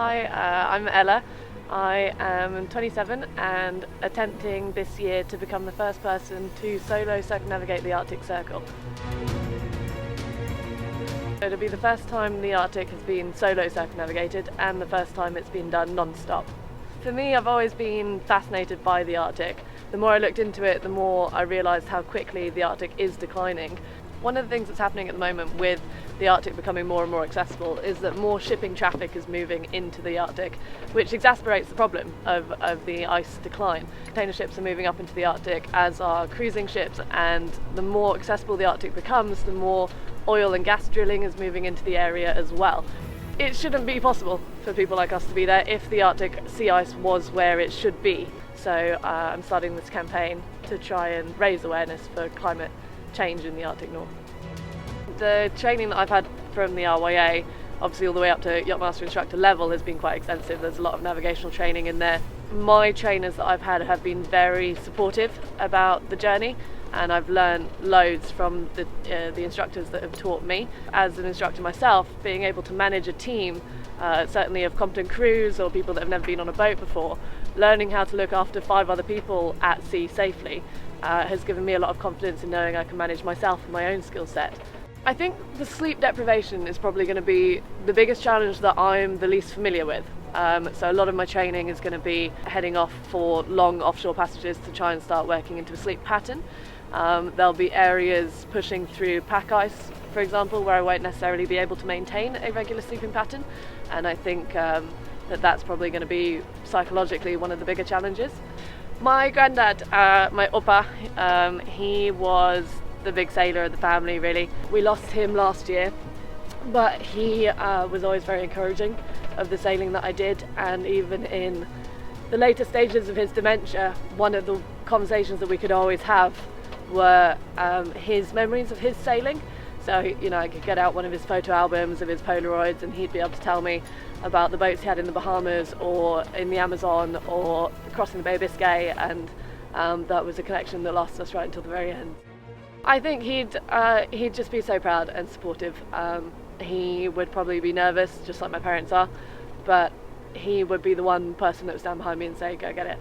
Hi, I'm Ella. I am 27 and attempting this year to become the first person to solo circumnavigate the Arctic Circle. It'll be the first time the Arctic has been solo circumnavigated and the first time it's been done non-stop. For me, I've always been fascinated by the Arctic. The more I looked into it, the more I realised how quickly the Arctic is declining. One of the things that's happening at the moment with the Arctic becoming more and more accessible is that more shipping traffic is moving into the Arctic, which exacerbates the problem of the ice decline. Container ships are moving up into the Arctic, as are cruising ships, and the more accessible the Arctic becomes, the more oil and gas drilling is moving into the area as well. It shouldn't be possible for people like us to be there if the Arctic sea ice was where it should be. So I'm starting this campaign to try and raise awareness for climate change in the Arctic North. The training that I've had from the RYA, obviously all the way up to Yachtmaster instructor level, has been quite extensive. There's a lot of navigational training in there. My trainers that I've had have been very supportive about the journey, and I've learned loads from the instructors that have taught me. As an instructor myself, being able to manage a team, certainly of competent crews or people that have never been on a boat before, learning how to look after 5 other people at sea safely has given me a lot of confidence in knowing I can manage myself and my own skill set. I think the sleep deprivation is probably going to be the biggest challenge that I'm the least familiar with. So a lot of my training is going to be heading off for long offshore passages to try and start working into a sleep pattern. There'll be areas pushing through pack ice, for example, where I won't necessarily be able to maintain a regular sleeping pattern, and I think that's probably going to be psychologically one of the bigger challenges. My granddad, my Opa, he was the big sailor of the family, really. We lost him last year, but he was always very encouraging of the sailing that I did, and even in the later stages of his dementia, one of the conversations that we could always have were his memories of his sailing. So, I could get out one of his photo albums of his Polaroids and he'd be able to tell me about the boats he had in the Bahamas or in the Amazon or crossing the Bay of Biscay, and that was a connection that lasted us right until the very end. I think he'd just be so proud and supportive. He would probably be nervous, just like my parents are, but he would be the one person that would stand behind me and say, go get it.